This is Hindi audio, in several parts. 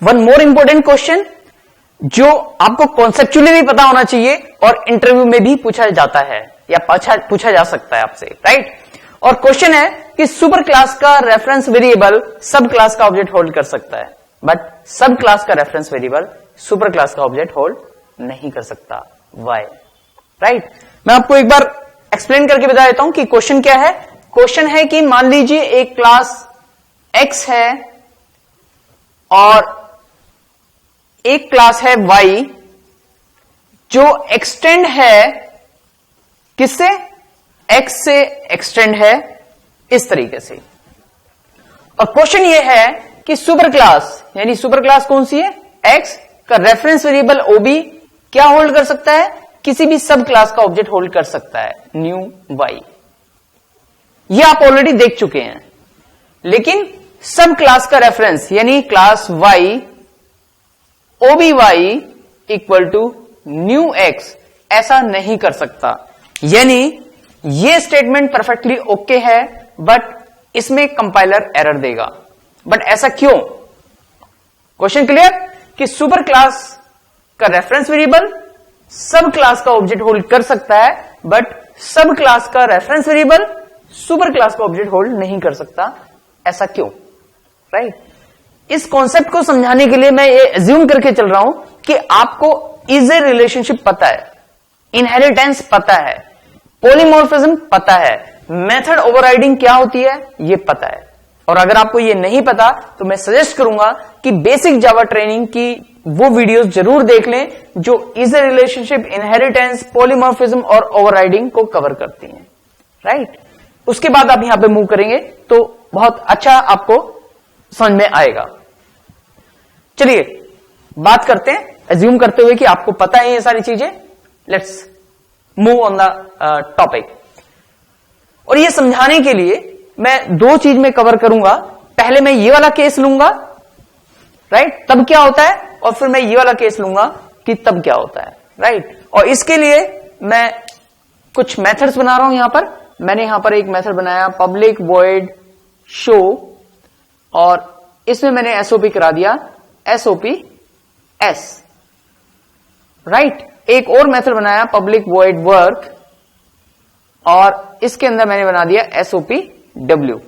वन मोर इंपॉर्टेंट क्वेश्चन जो आपको कॉन्सेप्चुअली भी पता होना चाहिए और इंटरव्यू में भी पूछा जाता है या पूछा जा सकता है आपसे, राइट। और क्वेश्चन है कि सुपर क्लास का रेफरेंस वेरिएबल सब क्लास का ऑब्जेक्ट होल्ड कर सकता है, बट सब क्लास का रेफरेंस वेरिएबल सुपर क्लास का ऑब्जेक्ट होल्ड नहीं कर सकता। Why, right. मैं आपको एक बार एक्सप्लेन करके बता देता हूं कि क्वेश्चन क्या है। क्वेश्चन है कि मान लीजिए एक क्लास X है और एक क्लास है Y जो एक्सटेंड है किससे, X से एक्सटेंड है इस तरीके से। और क्वेश्चन ये है कि सुपर क्लास यानी सुपर क्लास कौन सी है, X का रेफरेंस वेरिएबल OB क्या होल्ड कर सकता है, किसी भी सब क्लास का ऑब्जेक्ट होल्ड कर सकता है, न्यू Y। ये आप ऑलरेडी देख चुके हैं। लेकिन सब क्लास का रेफरेंस यानी class Y OBY equal to new X ऐसा नहीं कर सकता। यानी ये स्टेटमेंट परफेक्टली ओके है, बट इसमें कंपाइलर एरर देगा। बट ऐसा क्यों? क्वेश्चन क्लियर कि सुपर क्लास का रेफरेंस वेरिएबल सब क्लास का ऑब्जेक्ट होल्ड कर सकता है, बट सब क्लास का रेफरेंस वेरिएबल सुपर क्लास का ऑब्जेक्ट होल्ड नहीं कर सकता। ऐसा क्यों, राइट। इस कॉन्सेप्ट को समझाने के लिए मैं ये एज्यूम करके चल रहा हूं कि आपको इज रिलेशनशिप पता है, इनहेरिटेंस पता है, पॉलीमॉर्फिज्म पता है, मेथड ओवरराइडिंग क्या होती है ये पता है। और अगर आपको ये नहीं पता तो मैं सजेस्ट करूंगा कि बेसिक जावा ट्रेनिंग की वो वीडियोस जरूर देख लें जो इज रिलेशनशिप, इनहेरिटेंस, पॉलीमॉर्फिज्म और ओवरराइडिंग को कवर करती हैं, राइट। उसके बाद आप यहां पे मूव करेंगे तो बहुत अच्छा आपको समझ में आएगा। चलिए बात करते हैं, एज्यूम करते हुए कि आपको पता है ये सारी चीजें। Let's move on the topic. और ये समझाने के लिए मैं दो चीज में कवर करूंगा। पहले मैं ये वाला केस लूंगा, राइट, तब क्या होता है, और फिर मैं ये वाला केस लूंगा कि तब क्या होता है, राइट। और इसके लिए मैं कुछ मेथड्स बना रहा हूं। यहां पर मैंने यहां पर एक मेथड बनाया पब्लिक वॉइड शो, और इसमें मैंने एसओपी करा दिया एसओपी एस, राइट। एक और मेथड बनाया पब्लिक वॉइड वर्क, और इसके अंदर मैंने बना दिया एसओपी डब्ल्यू।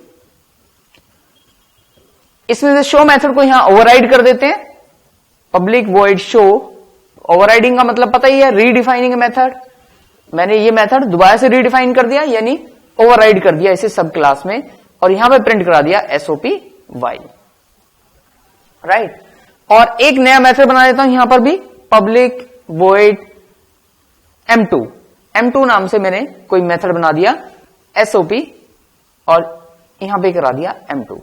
इसमें से शो मेथड को यहां ओवरराइड कर देते हैं, पब्लिक वॉइड शो। ओवरराइडिंग का मतलब पता ही है, रीडिफाइनिंग मेथड। मैंने ये मेथड दोबारा से रीडिफाइन कर दिया, यानी ओवरराइड कर दिया इसे सब क्लास में, और यहां पे प्रिंट करा दिया एसओपी वाई, राइट। और एक नया मेथड बना देता हूं यहां पर भी, पब्लिक वॉइड M2। M2 नाम से मैंने कोई मेथड बना दिया एसओपी, और यहां पे करा दिया M2।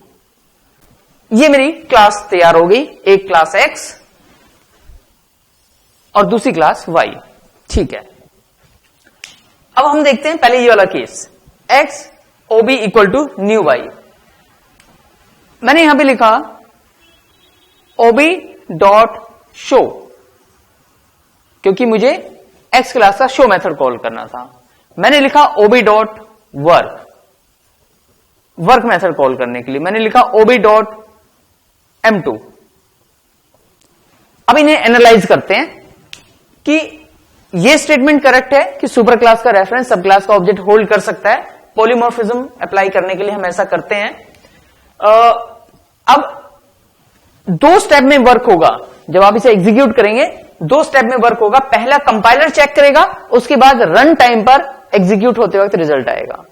ये मेरी क्लास तैयार हो गई, एक क्लास X और दूसरी क्लास Y, ठीक है। अब हम देखते हैं पहले ये वाला case, X OB equal to new Y। मैंने यहां पे लिखा OB डॉट शो, क्योंकि मुझे X क्लास का शो मेथड कॉल करना था। मैंने लिखा OB dot work, work method call करने के लिए मैंने लिखा OB डॉट M2। अब इन्हें एनालाइज करते हैं कि ये स्टेटमेंट करेक्ट है कि सुपर क्लास का रेफरेंस सब क्लास का ऑब्जेक्ट होल्ड कर सकता है। पॉलीमॉर्फिज्म अप्लाई करने के लिए हम ऐसा करते हैं। अब दो स्टेप में वर्क होगा, जब आप इसे एग्जीक्यूट करेंगे दो स्टेप में वर्क होगा। पहला कंपाइलर चेक करेगा, उसके बाद रन टाइम पर एग्जीक्यूट होते वक्त रिजल्ट आएगा।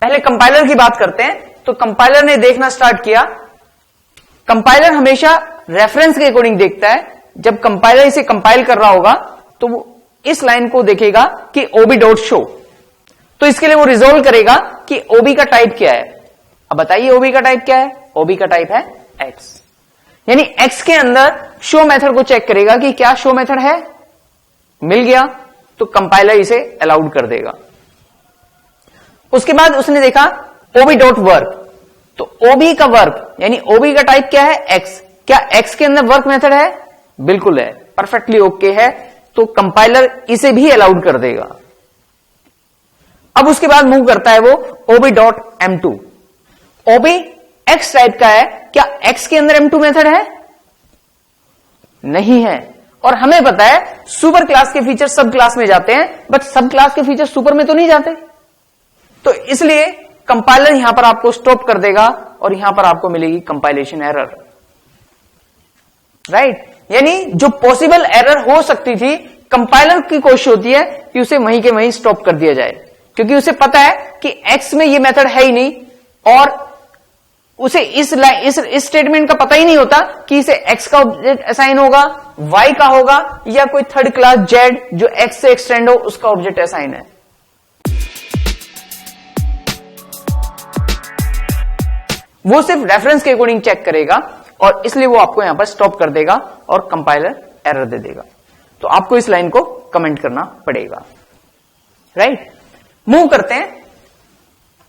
पहले कंपाइलर की बात करते हैं। तो कंपाइलर ने देखना स्टार्ट किया। कंपाइलर हमेशा रेफरेंस के अकॉर्डिंग देखता है। जब कंपाइलर इसे कंपाइल कर रहा होगा तो वो इस लाइन को देखेगा कि OB डॉट शो, तो इसके लिए वो रिजोल्व करेगा कि OB का टाइप क्या है। अब बताइए OB का टाइप क्या है? OB का टाइप है X, यानी X के अंदर शो मेथड को चेक करेगा कि क्या शो मेथड है, मिल गया तो कंपाइलर इसे अलाउड कर देगा। उसके बाद उसने देखा OB डॉट वर्क, तो OB का वर्क यानी OB का टाइप क्या है? X। क्या X के अंदर वर्क मेथड है? बिल्कुल है, परफेक्टली ओके है, तो कंपाइलर इसे भी अलाउड कर देगा। अब उसके बाद मूव करता है वो OB dot M2। OB X type का है, क्या X के अंदर M2 मेथड है? नहीं है। और हमें पता है सुपर क्लास के फीचर सब क्लास में जाते हैं, बट सब क्लास के फीचर सुपर में तो नहीं जाते। तो इसलिए कंपाइलर यहां पर आपको स्टॉप कर देगा और यहां पर आपको मिलेगी कंपाइलेशन एरर, राइट। यानी जो पॉसिबल एरर हो सकती थी, कंपाइलर की कोशिश होती है कि उसे वहीं के वहीं स्टॉप कर दिया जाए, क्योंकि उसे पता है कि एक्स में ये मेथड है ही नहीं, और उसे इस स्टेटमेंट का पता ही नहीं होता कि इसे एक्स का ऑब्जेक्ट असाइन होगा, वाई का होगा, या कोई थर्ड क्लास जेड जो एक्स से एक्सटेंड हो उसका ऑब्जेक्ट असाइन है। वो सिर्फ रेफरेंस के अकॉर्डिंग चेक करेगा और इसलिए वो आपको यहां पर स्टॉप कर देगा और कंपाइलर एरर दे देगा। तो आपको इस लाइन को कमेंट करना पड़ेगा, राइट। मूव करते हैं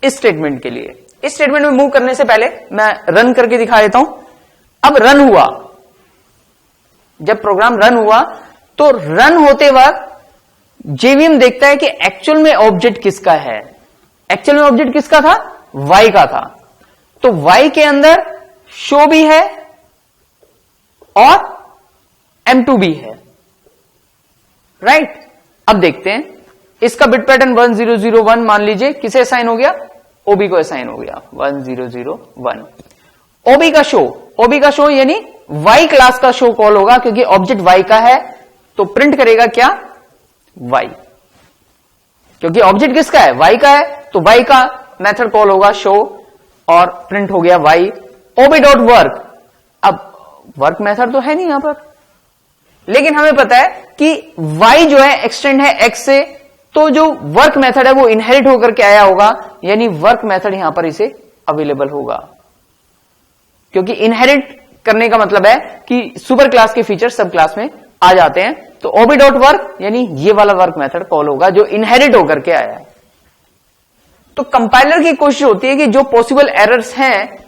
इस स्टेटमेंट के लिए। इस स्टेटमेंट में मूव करने से पहले मैं रन करके दिखा देता हूं। अब रन हुआ, जब प्रोग्राम रन हुआ तो रन होते वक्त जेवीएम देखता है कि एक्चुअल में ऑब्जेक्ट किसका है। एक्चुअल में ऑब्जेक्ट किसका था? वाई का था। तो वाई के अंदर शो भी है और M2 भी है, राइट। अब देखते हैं इसका बिट पैटर्न 1001 मान लीजिए किसे असाइन हो गया? ओबी को असाइन हो गया 1001। ओबी का शो यानी वाई क्लास का शो कॉल होगा, क्योंकि ऑब्जेक्ट वाई का है तो प्रिंट करेगा क्या? वाई। क्योंकि ऑब्जेक्ट किसका है? वाई का है, तो वाई का मेथड कॉल होगा शो और प्रिंट हो गया वाई। ओबी डॉट वर्क, अब वर्क मेथड तो है नहीं यहां पर, लेकिन हमें पता है कि वाई जो है एक्सटेंड है एक्स से, तो जो वर्क मेथड है वो इनहेरिट होकर के आया होगा, यानी वर्क मेथड यहां पर इसे अवेलेबल होगा। क्योंकि इनहेरिट करने का मतलब है कि सुपर क्लास के फीचर सब क्लास में आ जाते हैं, तो ओबी डॉट वर्क यानी ये वाला वर्क मेथड कॉल होगा जो इनहेरिट होकर के आया है। तो कंपाइलर की कोशिश होती है कि जो पॉसिबल एरर्स हैं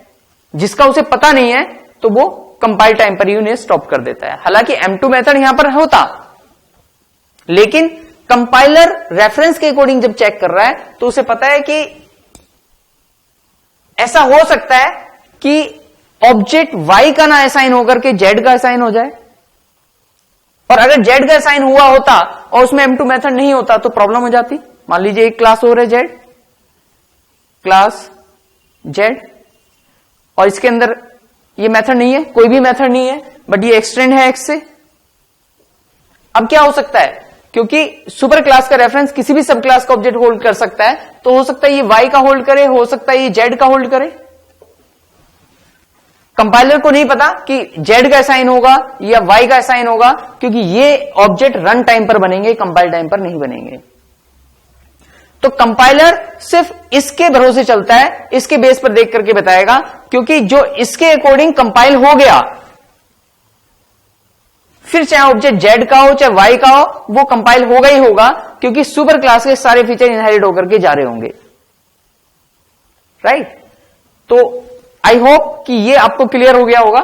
जिसका उसे पता नहीं है, तो वो कंपाइल टाइम पर ही उन्हें स्टॉप कर देता है। हालांकि M2 मेथड यहां पर होता, लेकिन कंपाइलर रेफरेंस के अकॉर्डिंग जब चेक कर रहा है तो उसे पता है कि ऐसा हो सकता है कि ऑब्जेक्ट वाई का ना असाइन होकर के जेड का असाइन हो जाए, और अगर जेड का असाइन हुआ होता और उसमें M2 मेथड नहीं होता तो प्रॉब्लम हो जाती। मान लीजिए एक क्लास हो रहा है जेड, क्लास जेड, और इसके अंदर ये मेथड नहीं है, कोई भी मेथड नहीं है, बट ये एक्सटेंड है एक्स से। अब क्या हो सकता है? क्योंकि सुपर क्लास का रेफरेंस किसी भी सब क्लास का ऑब्जेक्ट होल्ड कर सकता है, तो हो सकता है ये वाई का होल्ड करे, हो सकता है ये जेड का होल्ड करे। कंपाइलर को नहीं पता कि जेड का असाइन होगा या वाई का असाइन होगा, क्योंकि ये ऑब्जेक्ट रन टाइम पर बनेंगे, कंपाइल टाइम पर नहीं बनेंगे। तो कंपाइलर सिर्फ इसके भरोसे चलता है, इसके बेस पर देख करके बताएगा, क्योंकि जो इसके अकॉर्डिंग कंपाइल हो गया, फिर चाहे ऑब्जेक्ट जेड का हो चाहे वाई का हो, वो कंपाइल होगा ही होगा, क्योंकि सुपर क्लास के सारे फीचर इनहेरिट होकर के जा रहे होंगे, राइट। तो आई होप कि ये आपको क्लियर हो गया होगा।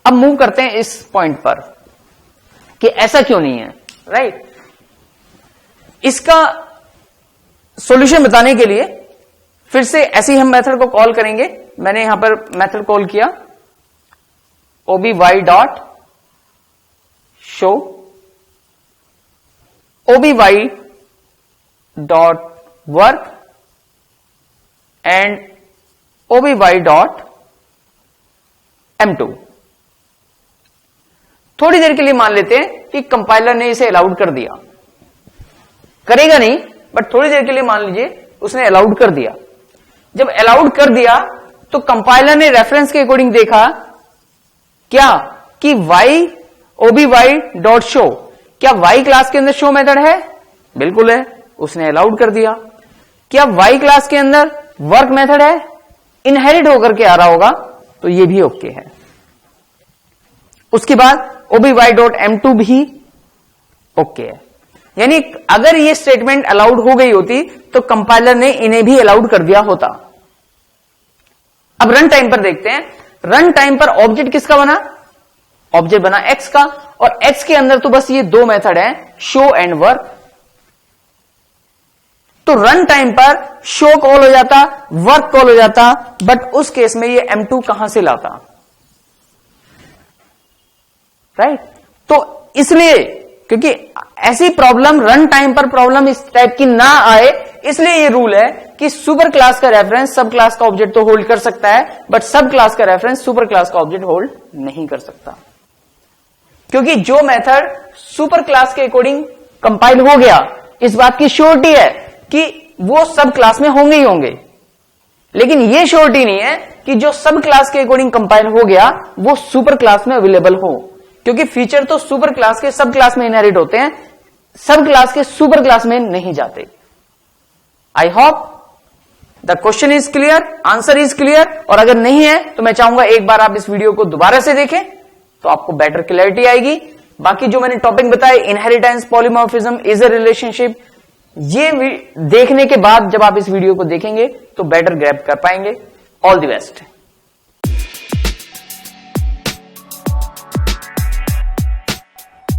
अब मूव करते हैं इस पॉइंट पर कि ऐसा क्यों नहीं है, राइट। इसका सॉल्यूशन बताने के लिए फिर से ऐसे ही हम मेथड को कॉल करेंगे। मैंने यहां पर मेथड कॉल किया oby dot show, oby dot work and oby dot M2। थोड़ी देर के लिए मान लेते हैं कि कंपाइलर ने इसे अलाउड कर दिया, करेगा नहीं बट थोड़ी देर के लिए मान लीजिए उसने अलाउड कर दिया। जब अलाउड कर दिया तो कंपाइलर ने रेफरेंस के अकॉर्डिंग देखा क्या कि oby डॉट शो, क्या वाई क्लास के अंदर शो मेथड है? बिल्कुल है, उसने अलाउड कर दिया। क्या वाई क्लास के अंदर वर्क मेथड है? इनहेरिट होकर के आ रहा होगा, तो ये भी ओके है। उसके बाद oby डॉट M2 भी ओके है। यानी अगर ये स्टेटमेंट अलाउड हो गई होती तो कंपाइलर ने इन्हें भी अलाउड कर दिया होता। अब रन टाइम पर देखते हैं। रन टाइम पर ऑब्जेक्ट किसका बना? ऑब्जेक्ट बना एक्स का, और एक्स के अंदर तो बस ये दो मेथड हैं, शो एंड वर्क। तो रन टाइम पर शो कॉल हो जाता, वर्क कॉल हो जाता, बट उस केस में ये M2 कहां से लाता? राइट। तो इसलिए क्योंकि ऐसी प्रॉब्लम रन टाइम पर प्रॉब्लम इस टाइप की ना आए, इसलिए ये रूल है कि सुपर क्लास का रेफरेंस सब क्लास का ऑब्जेक्ट तो होल्ड कर सकता है, बट सब क्लास का रेफरेंस सुपर क्लास का ऑब्जेक्ट होल्ड नहीं कर सकता। क्योंकि जो मेथड सुपर क्लास के अकॉर्डिंग कंपाइल हो गया, इस बात की श्योरिटी है कि वो सब क्लास में होंगे ही होंगे, लेकिन ये श्योरिटी नहीं है कि जो सब क्लास के अकॉर्डिंग कंपाइल हो गया वो सुपर क्लास में अवेलेबल हो, क्योंकि फीचर तो सुपर क्लास के सब क्लास में इनहेरिट होते हैं, सब क्लास के सुपर क्लास में नहीं जाते। I hope the question is clear, answer is clear. और अगर नहीं है तो मैं चाहूंगा एक बार आप इस वीडियो को दोबारा से देखें तो आपको बेटर क्लैरिटी आएगी। बाकी जो मैंने टॉपिक बताए, inheritance, polymorphism, is a relationship, ये देखने के बाद जब आप इस वीडियो को देखेंगे तो बेटर ग्रैब कर पाएंगे। All the best.